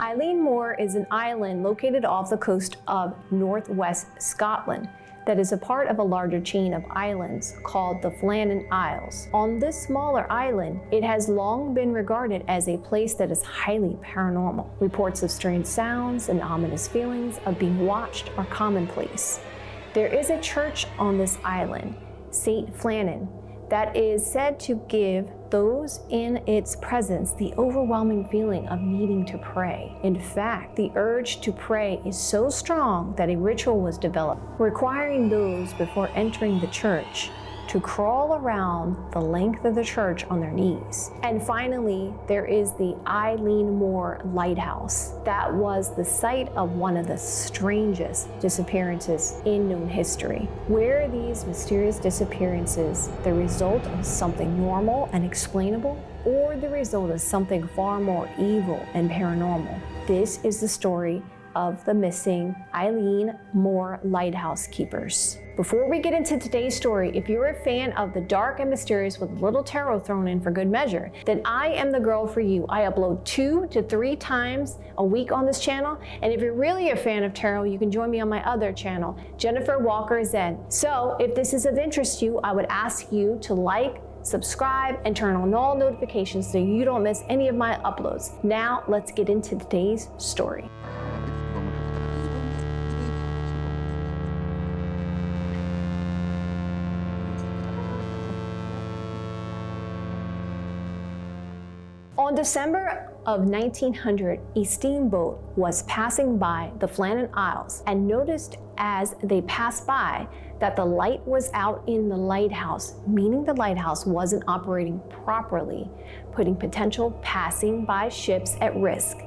Eilean Moor is an island located off the coast of northwest Scotland that is a part of a larger chain of islands called the Flannan Isles. On this smaller island, it has long been regarded as a place that is highly paranormal. Reports of strange sounds and ominous feelings of being watched are commonplace. There is a church on this island, St. Flannan, that is said to give those in its presence the overwhelming feeling of needing to pray. In fact, the urge to pray is so strong that a ritual was developed, requiring those before entering the church to crawl around the length of the church on their knees. And finally, there is the Eilean Moor lighthouse. That was the site of one of the strangest disappearances in known history. Were these mysterious disappearances the result of something normal and explainable, or the result of something far more evil and paranormal? This is the story of the missing Eilean Moor lighthouse keepers. Before we get into today's story, if you're a fan of the dark and mysterious with a little tarot thrown in for good measure, then I am the girl for you. I upload 2 to 3 times a week on this channel, and if you're really a fan of tarot, you can join me on my other channel, Jennifer Walker Zen. So if this is of interest to you, I would ask you to like, subscribe, and turn on all notifications so you don't miss any of my uploads. Now let's get into today's story. On December of 1900, a steamboat was passing by the Flannan Isles and noticed as they passed by that the light was out in the lighthouse, meaning the lighthouse wasn't operating properly, putting potential passing by ships at risk.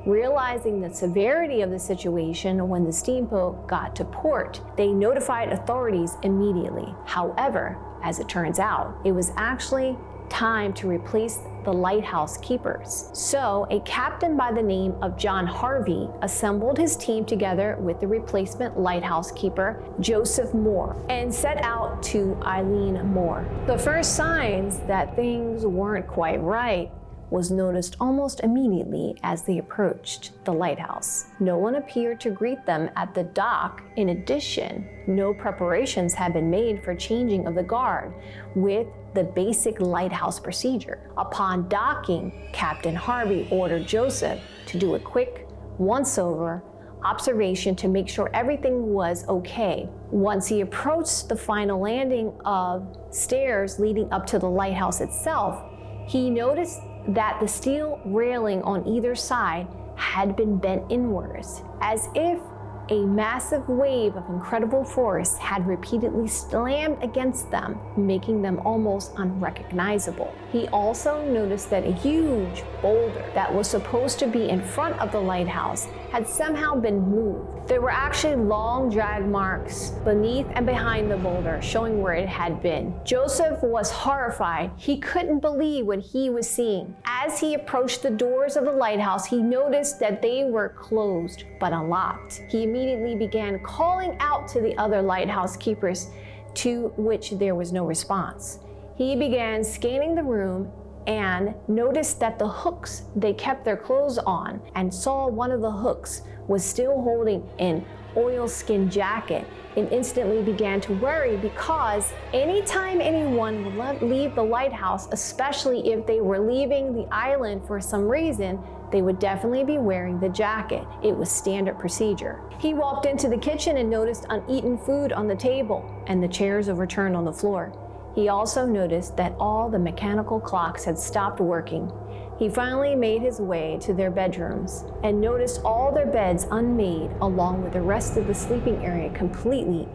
Realizing the severity of the situation when the steamboat got to port, they notified authorities immediately. However, as it turns out, it was actually time to replace the lighthouse keepers. So a captain by the name of John Harvey assembled his team together with the replacement lighthouse keeper, Joseph Moore, and set out to Eilean Moor. The first signs that things weren't quite right was noticed almost immediately as they approached the lighthouse. No one appeared to greet them at the dock. In addition, no preparations had been made for changing of the guard with the basic lighthouse procedure. Upon docking, Captain Harvey ordered Joseph to do a quick once-over observation to make sure everything was okay. Once he approached the final landing of stairs leading up to the lighthouse itself, he noticed that the steel railing on either side had been bent inwards, as if a massive wave of incredible force had repeatedly slammed against them, making them almost unrecognizable. He also noticed that a huge boulder that was supposed to be in front of the lighthouse had somehow been moved. There were actually long drag marks beneath and behind the boulder, showing where it had been. Joseph was horrified. He couldn't believe what he was seeing. As he approached the doors of the lighthouse, he noticed that they were closed but unlocked. He immediately began calling out to the other lighthouse keepers, to which there was no response. He began scanning the room and noticed that the hooks they kept their clothes on, and saw one of the hooks was still holding an oilskin jacket, and instantly began to worry, because anytime anyone would leave the lighthouse, especially if they were leaving the island for some reason, they would definitely be wearing the jacket. It was standard procedure. He walked into the kitchen and noticed uneaten food on the table and the chairs overturned on the floor. He also noticed that all the mechanical clocks had stopped working. He finally made his way to their bedrooms and noticed all their beds unmade, along with the rest of the sleeping area completely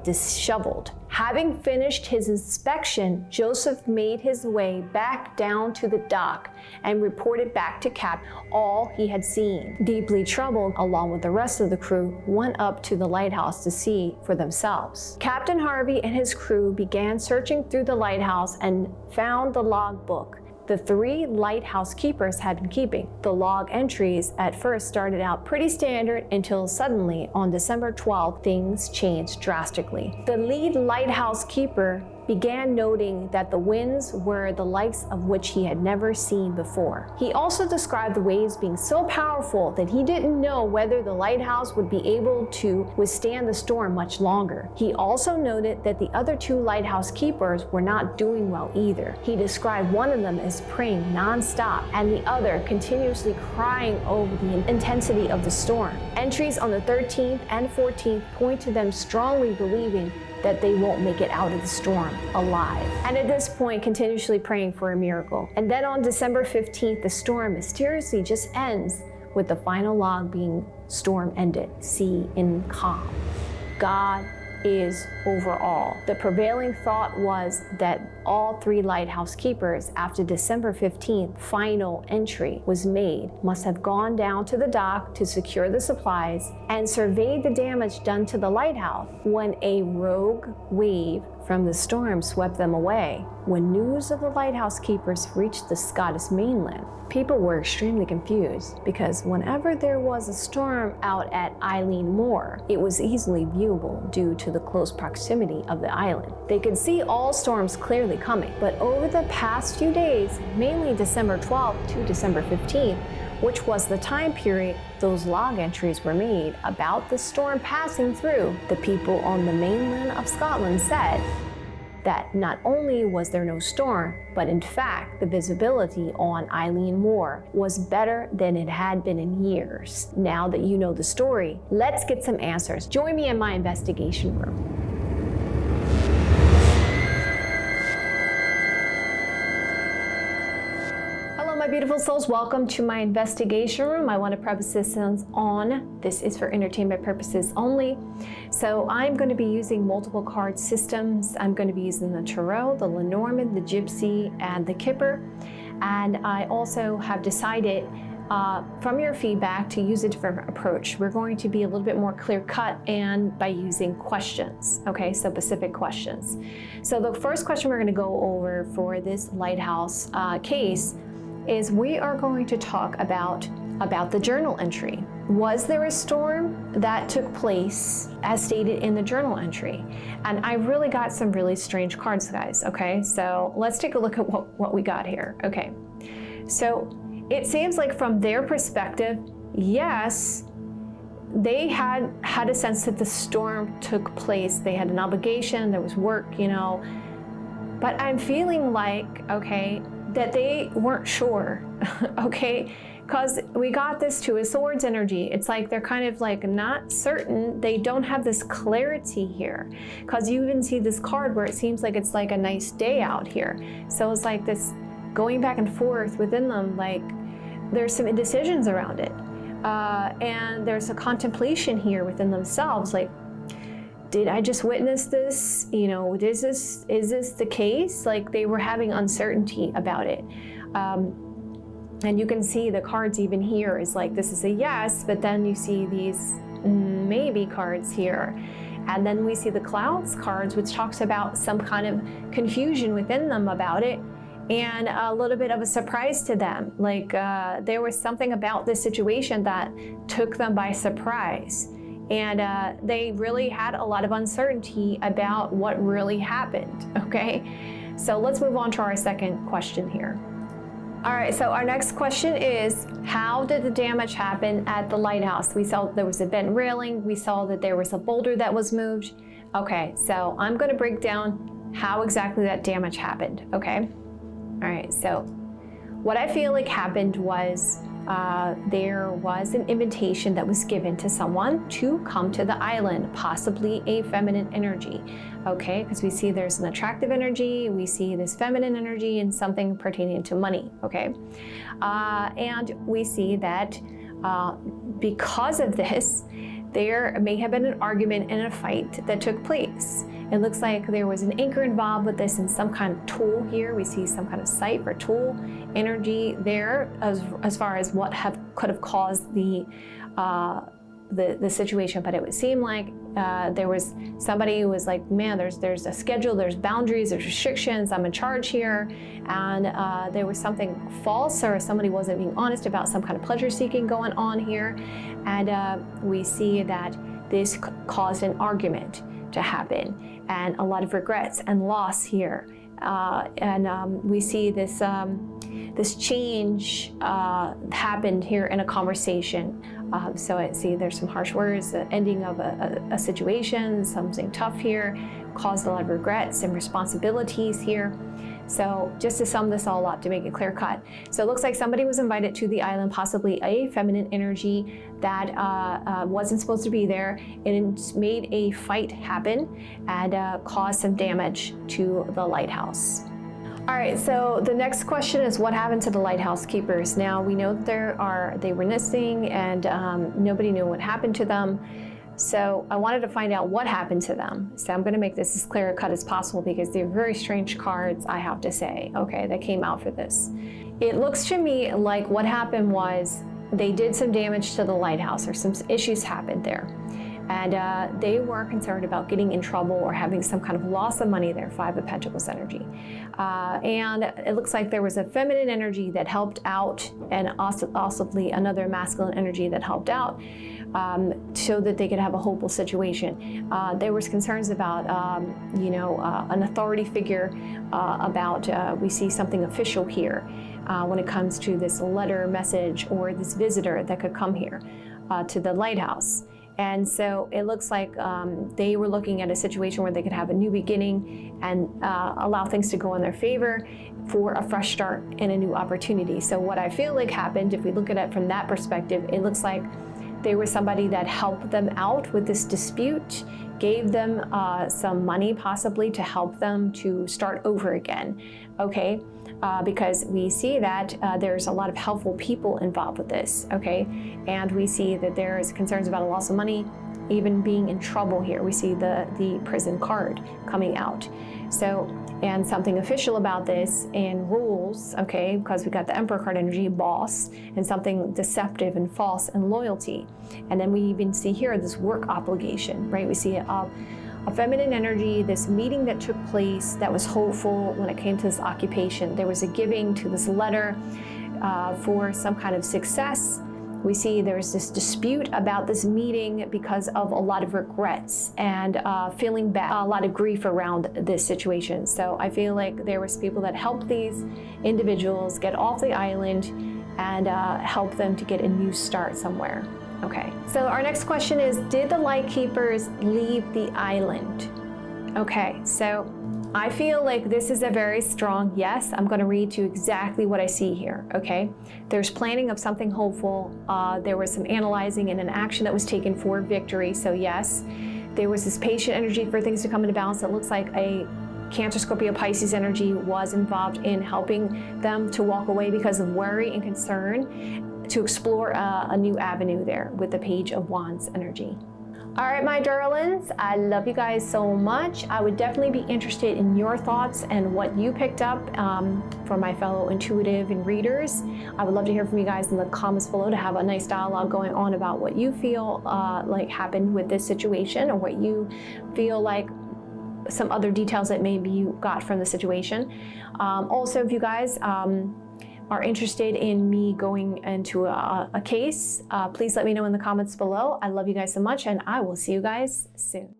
disheveled. Having finished his inspection, Joseph made his way back down to the dock and reported back to Cap all he had seen. Deeply troubled, along with the rest of the crew, went up to the lighthouse to see for themselves. Captain Harvey and his crew began searching through the lighthouse and found the logbook the 3 lighthouse keepers had been keeping. The log entries at first started out pretty standard until suddenly on December 12th, things changed drastically. The lead lighthouse keeper began noting that the winds were the likes of which he had never seen before. He also described the waves being so powerful that he didn't know whether the lighthouse would be able to withstand the storm much longer. He also noted that the other two lighthouse keepers were not doing well either. He described one of them as praying nonstop and the other continuously crying over the intensity of the storm. Entries on the 13th and 14th point to them strongly believing that they won't make it out of the storm alive. And at this point, continuously praying for a miracle. And then on December 15th, the storm mysteriously just ends with the final log being storm ended, sea in calm. God is over all. The prevailing thought was that all three lighthouse keepers, after December 15th final entry was made, must have gone down to the dock to secure the supplies and surveyed the damage done to the lighthouse when a rogue wave from the storm swept them away. When news of the lighthouse keepers reached the Scottish mainland, people were extremely confused because whenever there was a storm out at Eilean Moor, it was easily viewable due to the close proximity of the island. They could see all storms clearly coming, but over the past few days, mainly December 12th to December 15th, which was the time period those log entries were made about the storm passing through, the people on the mainland of Scotland said that not only was there no storm, but in fact, the visibility on Eilean Moor was better than it had been in years. Now that you know the story, let's get some answers. Join me in my investigation room. My beautiful souls, welcome to my investigation room. I want to preface this on, this is for entertainment purposes only. So I'm going to be using multiple card systems. I'm going to be using the Tarot, the Lenormand, the Gypsy, and the Kipper. And I also have decided from your feedback to use a different approach. We're going to be a little bit more clear cut and by using questions, okay, so specific questions. So the first question we're going to go over for this lighthouse case is we are going to talk about the journal entry. Was there a storm that took place as stated in the journal entry? And I really got some really strange cards, guys, okay? So let's take a look at what we got here, okay? So it seems like from their perspective, yes, they had a sense that the storm took place. They had an obligation, there was work, you know, but I'm feeling like, okay, that they weren't sure, okay? Because we got this Two of Swords energy. It's like they're kind of like not certain. They don't have this clarity here. Because you even see this card where it seems like it's like a nice day out here. So it's like this going back and forth within them, like there's some indecisions around it. And there's a contemplation here within themselves, like, did I just witness this? You know, is this the case? Like they were having uncertainty about it. And you can see the cards even here is like, this is a yes, but then you see these maybe cards here. And then we see the clouds cards, which talks about some kind of confusion within them about it and a little bit of a surprise to them. Like there was something about this situation that took them by surprise. And they really had a lot of uncertainty about what really happened, okay? So let's move on to our second question here. All right, so our next question is, how did the damage happen at the lighthouse? We saw there was a bent railing. We saw that there was a boulder that was moved. Okay, so I'm gonna break down how exactly that damage happened, okay? All right, so what I feel like happened was there was an invitation that was given to someone to come to the island, possibly a feminine energy, okay? Because we see there's an attractive energy, we see this feminine energy and something pertaining to money, okay? And we see that because of this, there may have been an argument and a fight that took place. It looks like there was an anchor involved with this and some kind of tool here. We see some kind of sight or tool energy there as far as what could have caused the situation. But it would seem like there was somebody who was like, man, there's a schedule, there's boundaries, there's restrictions, I'm in charge here. And there was something false or somebody wasn't being honest about some kind of pleasure seeking going on here. And we see that this caused an argument. to happen, and a lot of regrets and loss here. We see this this change happened here in a conversation. So I see there's some harsh words, the ending of a situation, something tough here, caused a lot of regrets and responsibilities here. So just to sum this all up, to make it clear cut. So it looks like somebody was invited to the island, possibly a feminine energy that wasn't supposed to be there. It made a fight happen and caused some damage to the lighthouse. All right, so the next question is, what happened to the lighthouse keepers? Now we know that they were missing, and nobody knew what happened to them. So I wanted to find out what happened to them. So I'm going to make this as clear cut as possible, because they're very strange cards, I have to say, okay, that came out for this. It looks to me like what happened was they did some damage to the lighthouse, or some issues happened there. And they were concerned about getting in trouble or having some kind of loss of money there, Five of Pentacles energy. And it looks like there was a feminine energy that helped out, and also another masculine energy that helped out, so that they could have a hopeful situation. There was concerns about, an authority figure, we see something official here when it comes to this letter, message, or this visitor that could come here to the lighthouse. And so it looks like they were looking at a situation where they could have a new beginning and allow things to go in their favor for a fresh start and a new opportunity. So what I feel like happened, if we look at it from that perspective, it looks like there was somebody that helped them out with this dispute, gave them some money possibly to help them to start over again, okay? Because we see that there's a lot of helpful people involved with this, okay? And we see that there is concerns about a loss of money, even being in trouble here. We see the prison card coming out. So, and something official about this and rules, okay, because we got the Emperor card energy, boss, and something deceptive and false and loyalty. And then we even see here this work obligation, right? We see a feminine energy, this meeting that took place that was hopeful when it came to this occupation. There was a giving to this letter for some kind of success. We see there's this dispute about this meeting because of a lot of regrets and feeling bad, a lot of grief around this situation. So I feel like there was people that helped these individuals get off the island and help them to get a new start somewhere. Okay, so our next question is, did the light keepers leave the island? Okay, so I feel like this is a very strong yes. I'm going to read to you exactly what I see here, okay? There's planning of something hopeful. There was some analyzing and an action that was taken for victory, so yes. There was this patient energy for things to come into balance. It looks like a Cancer, Scorpio, Pisces energy was involved in helping them to walk away because of worry and concern, to explore a new avenue there with the Page of Wands energy. All right, my darlings, I love you guys so much. I would definitely be interested in your thoughts and what you picked up for my fellow intuitive and readers. I would love to hear from you guys in the comments below, to have a nice dialogue going on about what you feel like happened with this situation, or what you feel like some other details that maybe you got from the situation. Also, if you guys are interested in me going into a case, please let me know in the comments below. I love you guys so much, and I will see you guys soon.